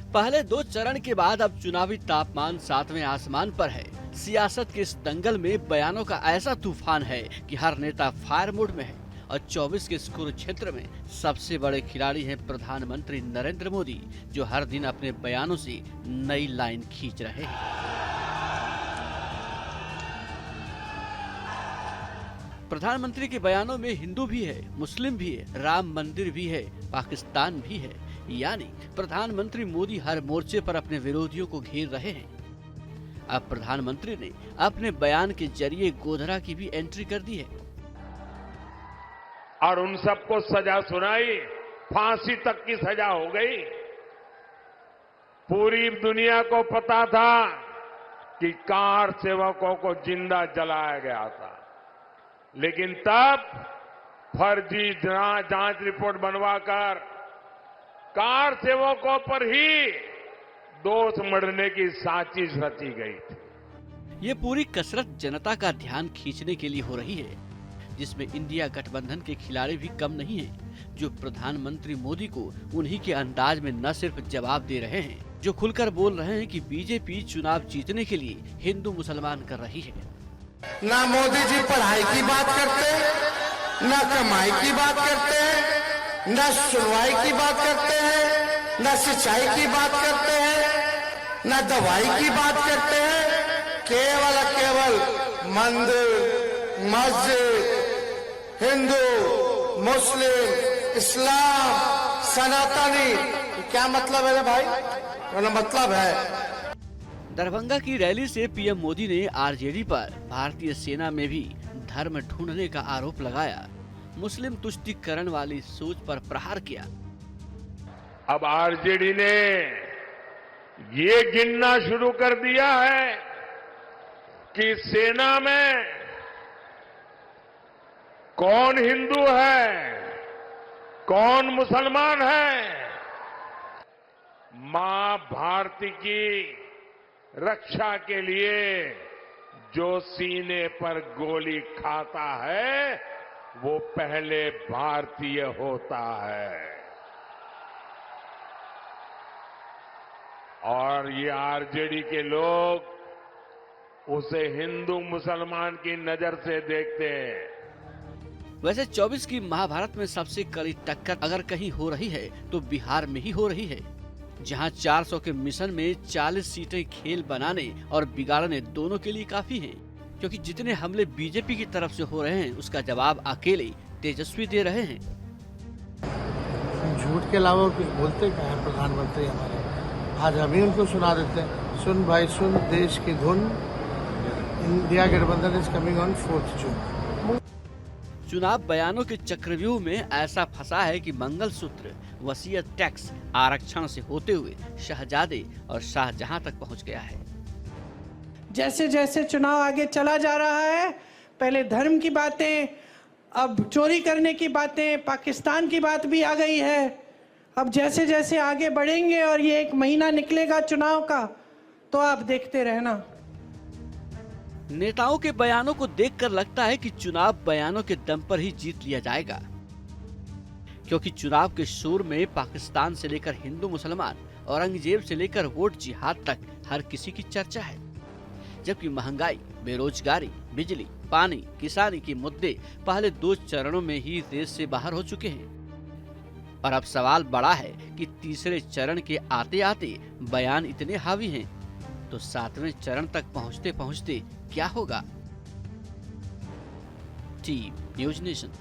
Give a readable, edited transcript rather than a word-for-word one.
पहले 2 चरण के बाद अब चुनावी तापमान 7वें आसमान पर है। सियासत के इस दंगल में बयानों का ऐसा तूफान है कि हर नेता फायर मोड में है और 24 के इस कुरुक्षेत्र में सबसे बड़े खिलाड़ी हैं प्रधानमंत्री नरेंद्र मोदी, जो हर दिन अपने बयानों से नई लाइन खींच रहे हैं। प्रधानमंत्री के बयानों में हिंदू भी है, मुस्लिम भी है, राम मंदिर भी है, पाकिस्तान भी है। यानी प्रधानमंत्री मोदी हर मोर्चे पर अपने विरोधियों को घेर रहे हैं। अब प्रधानमंत्री ने अपने बयान के जरिए गोधरा की भी एंट्री कर दी है और उन सबको सजा सुनाई, फांसी तक की सजा हो गई। पूरी दुनिया को पता था कि कार सेवकों को जिंदा जलाया गया था, लेकिन तब फर्जी जांच रिपोर्ट बनवाकर कार सेवकों पर ही दोष मढ़ने की साजिश रची गई थी। ये पूरी कसरत जनता का ध्यान खींचने के लिए हो रही है, जिसमें इंडिया गठबंधन के खिलाड़ी भी कम नहीं हैं, जो प्रधानमंत्री मोदी को उन्हीं के अंदाज में न सिर्फ जवाब दे रहे हैं, जो खुलकर बोल रहे हैं कि बीजेपी चुनाव जीतने के लिए हिंदू मुसलमान कर रही है। ना मोदी जी पढ़ाई की बात करते हैं, ना कमाई की बात करते हैं, ना सुनवाई की बात करते हैं, ना सिंचाई की बात करते हैं, ना दवाई की बात करते हैं। केवल मंदिर, मस्जिद, हिंदू, मुस्लिम, इस्लाम, सनातनी, क्या मतलब है भाई? मतलब है। दरभंगा की रैली से पीएम मोदी ने आरजेडी पर भारतीय सेना में भी धर्म ढूंढने का आरोप लगाया, मुस्लिम तुष्टीकरण वाली सोच पर प्रहार किया। अब आरजेडी ने ये गिनना शुरू कर दिया है कि सेना में कौन हिंदू है, कौन मुसलमान है। मां भारती की रक्षा के लिए जो सीने पर गोली खाता है, वो पहले भारतीय होता है। और ये आरजेडी के लोग उसे हिंदू मुसलमान की नजर से देखते हैं। वैसे 24 की महाभारत में सबसे कड़ी टक्कर अगर कहीं हो रही है तो बिहार में ही हो रही है, जहां 400 के मिशन में 40 सीटें खेल बनाने और बिगाड़ने दोनों के लिए काफी हैं, क्योंकि जितने हमले बीजेपी की तरफ से हो रहे हैं उसका जवाब अकेले तेजस्वी दे रहे हैं। झूठ के अलावा कुछ बोलते क्या है प्रधानमंत्री हमारे? आज हम ही उनको सुना देते हैं, सुन भाई सुन, देश की धुन, इंडिया गठबंधन इज कमिंग ऑन 4 जून। चुनाव बयानों के चक्रव्यूह में ऐसा फंसा है कि मंगलसूत्र, वसीयत, टैक्स, आरक्षण से होते हुए शहजादे और शाहजहां तक पहुंच गया है। जैसे जैसे चुनाव आगे चला जा रहा है, पहले धर्म की बातें, अब चोरी करने की बातें, पाकिस्तान की बात भी आ गई है। अब जैसे जैसे आगे बढ़ेंगे और ये 1 महीना निकलेगा चुनाव का, तो आप देखते रहना। नेताओं के बयानों को देखकर लगता है कि चुनाव बयानों के दम पर ही जीत लिया जाएगा, क्योंकि चुनाव के शोर में पाकिस्तान से लेकर हिंदू मुसलमान, औरंगजेब से लेकर वोट जिहाद तक हर किसी की चर्चा है। जबकि महंगाई, बेरोजगारी, बिजली, पानी, किसानी के मुद्दे पहले 2 चरणों में ही रेस से बाहर हो चुके हैं। और अब सवाल बड़ा है कि तीसरे चरण के आते आते बयान इतने हावी हैं, तो 7वें चरण तक पहुंचते पहुंचते क्या होगा? Team news nation.